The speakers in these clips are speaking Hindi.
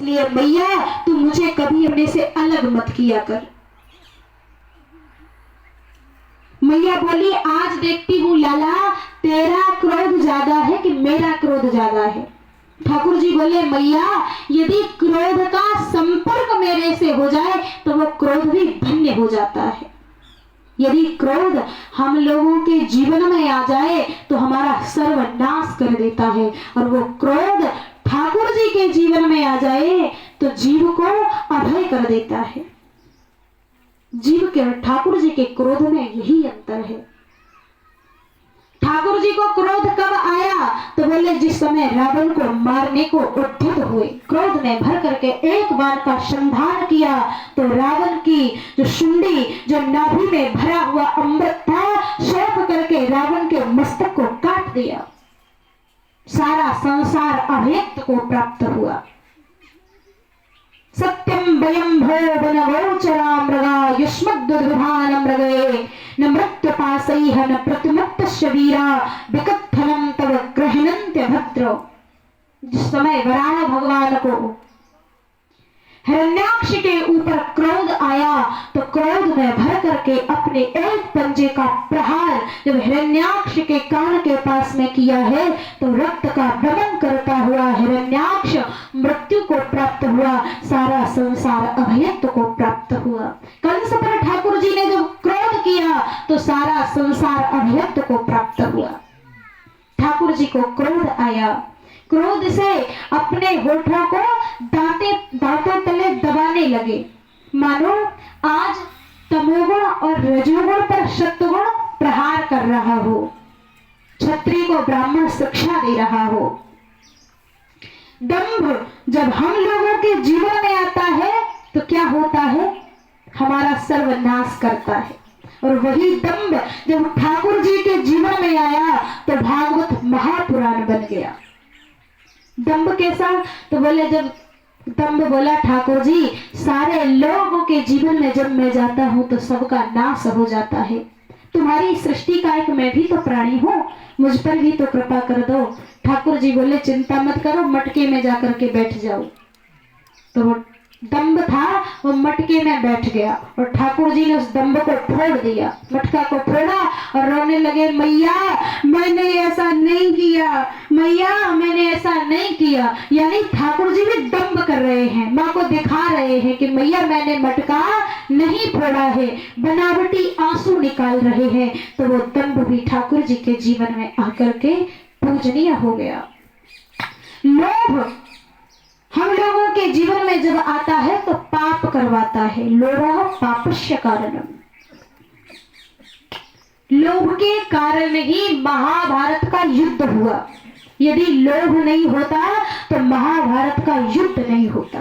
इसलिए मैया तू मुझे कभी अपने से अलग मत किया कर। मैया बोली आज देखती हूँ लाला तेरा क्रोध ज्यादा है कि मेरा क्रोध ज्यादा है। ठाकुर जी बोले मैया यदि क्रोध का संपर्क मेरे से हो जाए तो वो क्रोध भी धन्य हो जाता है। यदि क्रोध हम लोगों के जीवन में आ जाए तो हमारा सर्वनाश कर देता है, और वो क्रोध ठाकुर जी के जीवन में आ जाए तो जीव को अभय कर देता है। जीव के और ठाकुर जी के क्रोध में यही अंतर है। ठाकुर जी को क्रोध कब आया तो बोले जिस समय रावण को मारने को उद्यत हुए, क्रोध में भर करके एक बार का संधान किया तो रावण की जो शुंडी जो नाभि में भरा हुआ अमृत था शोक करके रावण के मस्तक को काट दिया। सारा संसार अभेक्त को प्राप्त हुआ। सत्यम वयम भो वनगोचरा मृगा युष्मद्दुर्भान मृगे न मृत्युपाशैः न प्रतिमुक्तस्य वीरा विकत्थनं तव ग्रहणन्त्य भद्रो। जिस समय वराह भगवान को हिरण्याक्ष के ऊपर क्रोध आया तो क्रोध में भर करके अपने एक पंजे का प्रहार जब हिरण्याक्ष के कान के पास में किया है तो रक्त का वमन करता हुआ हिरण्याक्ष मृत्यु को प्राप्त हुआ, सारा संसार अभयत्व को प्राप्त हुआ। कंस पर ठाकुर जी ने जब क्रोध किया तो सारा संसार अभयत्व को प्राप्त हुआ। ठाकुर जी को क्रोध आया, क्रोध से अपने होठों को दांतों तले दबाने लगे, मानो आज तमोगुण और रजोगुण पर सत्वगुण प्रहार कर रहा हो, क्षत्रिय को ब्राह्मण शिक्षा दे रहा हो। दंभ जब हम लोगों के जीवन में आता है तो क्या होता है, हमारा सर्वनाश करता है। और वही दंभ जब ठाकुर जी के जीवन में आया तो भागवत महापुराण बन गया। दंभ कैसा तो बोले जब दंभ बोला ठाकुर जी सारे लोगों के जीवन में जब मैं जाता हूँ तो सबका नाश हो जाता है, तुम्हारी सृष्टि का एक मैं भी तो प्राणी हूँ, मुझ पर भी तो कृपा कर दो। ठाकुर जी बोले चिंता मत करो, मटके में जाकर के बैठ जाओ। तो वो दंभ था वो मटके में बैठ गया और ठाकुर जी ने उस दंभ को फोड़ दिया, मटका को फोड़ा और रोने लगे, मैया मैंने ऐसा नहीं किया, मैया मैंने ऐसा नहीं किया। यानी ठाकुर जी भी दंभ कर रहे हैं, माँ को दिखा रहे हैं कि मैया मैंने मटका नहीं फोड़ा है, बनावटी आंसू निकाल रहे हैं। तो वो दंभ भी ठाकुर जी के जीवन में आकर के पूजनीय हो गया। लोभ हम लोगों के जीवन में जब आता है तो पाप करवाता है। लोभ पापस्य कारणम, लोभ के कारण ही महाभारत का युद्ध हुआ। यदि लोभ नहीं होता तो महाभारत का युद्ध नहीं होता।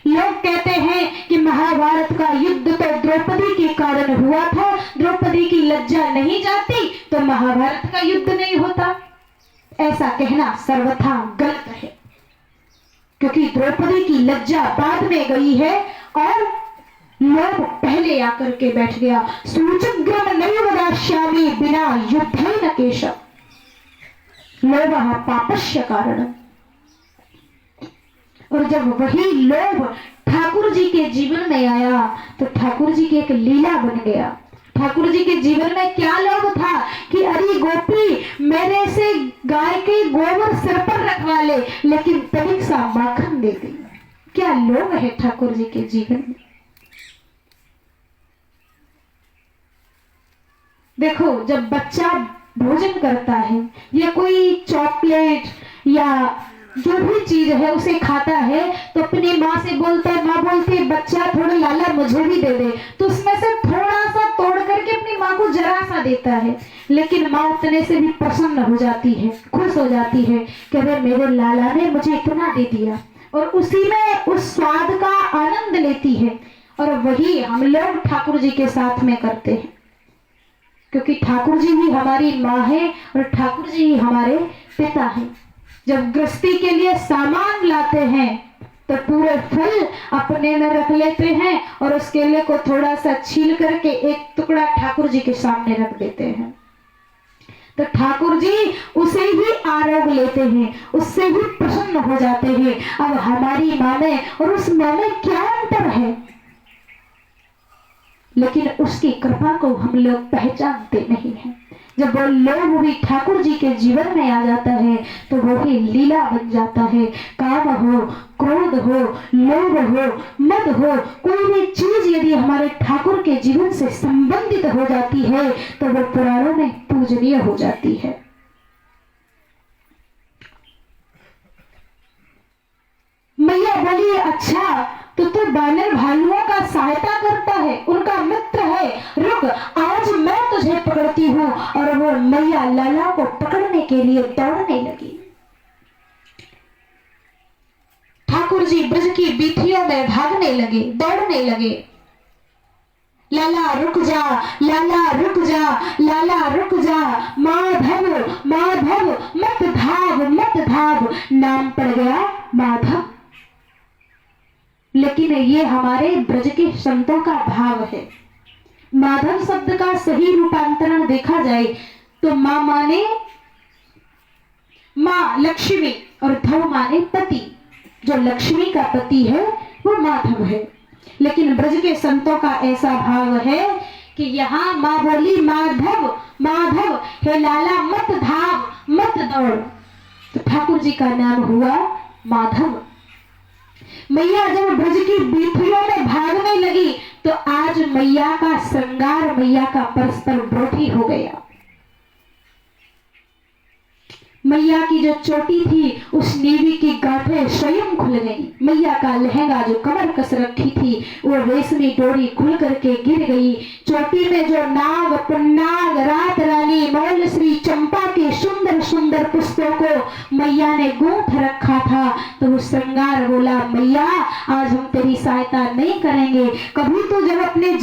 लोग कहते हैं कि महाभारत का युद्ध तो द्रौपदी के कारण हुआ था, द्रौपदी की लज्जा नहीं जाती तो महाभारत का युद्ध नहीं होता। ऐसा कहना सर्वथा गलत है, क्योंकि द्रौपदी की लज्जा बाद में गई है और लोभ पहले आकर के बैठ गया। सूचग्रम नहीं वदाश्यामी बिना युद्धेन केशव, लोभः पापस्य कारण। और जब वही लोभ ठाकुर जी के जीवन में आया तो ठाकुर जी की एक लीला बन गया। ठाकुर जी के जीवन में क्या लोभ था कि अरे गोपी मेरे से गाय के गोबर सिर पर रखवा ले, लेकिन तनिक सा माखन दे दी। क्या लोभ है ठाकुर जी के जीवन में। देखो जब बच्चा भोजन करता है या कोई चॉकलेट या जो भी चीज है उसे खाता है तो अपनी माँ से बोलता है, माँ बोलती है बच्चा थोड़ा लाला मुझे भी दे दे, तो उसमें से थोड़ा सा तोड़ करके अपनी माँ को जरा सा देता है, लेकिन माँ उतने से भी प्रसन्न हो जाती है, खुश हो जाती है कि अरे मेरे लाला ने मुझे इतना दे दिया, और उसी में उस स्वाद का आनंद लेती है। और वही हम लोग ठाकुर जी के साथ में करते हैं, क्योंकि ठाकुर जी भी हमारी माँ है और ठाकुर जी ही हमारे पिता हैं। जब गृहस्थी के लिए सामान लाते हैं तो पूरे फल अपने में रख लेते हैं और उस केले को थोड़ा सा छील करके एक टुकड़ा ठाकुर जी के सामने रख देते हैं। तो ठाकुर जी उसे ही आरोग लेते हैं, उससे ही प्रसन्न हो जाते हैं। अब हमारी माँ में और उस माँ में क्या अंतर है, लेकिन उसकी कृपा को हम लोग पहचानते नहीं हैं। जब वो लोभ भी ठाकुर जी के जीवन में आ जाता है तो वो ही लीला बन जाता है। काम हो, क्रोध हो, लोभ हो, मद हो, कोई भी चीज यदि हमारे ठाकुर के जीवन से संबंधित हो जाती है तो वो पुराणों में पूजनीय हो जाती है। मैया बोली अच्छा तो तू बानर भालुओं का सहायता करता है, उनका मित्र है, रुक आज मैं तुझे पकड़ती हूँ। और वो मैया लाला को पकड़ने के लिए दौड़ने लगी। ठाकुर जी ब्रज की बीथियों में भागने लगे, दौड़ने लगे। लाला रुक जा, लाला रुक जा, लाला रुक जा, माधव माधव मत भाग मत भाग। नाम पड़ गया माधव। लेकिन ये हमारे ब्रज के संतों का भाव है। माधव शब्द का सही रूपांतरण देखा जाए तो मां माने मां लक्ष्मी और धव माने पति। जो लक्ष्मी का पति है वो माधव है। लेकिन ब्रज के संतों का ऐसा भाव है कि यहाँ मां बोली माधव माधव, हे लाला मत भाग मत दौड़, तो ठाकुर जी का नाम हुआ माधव। मैया जब ब्रज की बीथियों में भागने लगी तो आज मैया का श्रृंगार, मैया का परस्पर विरोध ही हो गया। मैया की जो चोटी थी उस नीवी की गांठें स्वयं खुल गई। मैया का लहंगा जो कमर कस रखी थी वो रेशमी डोरी खुल करके गिर गई। चोटी में जो नाग, पुन्नाग, रात रानी, मौल श्री चंपा के सुंदर सुंदर पुष्पों को मैया ने गूंथ रखा था तो वो श्रृंगार बोला मैया आज हम तेरी सहायता नहीं करेंगे। कभी तो जब अपने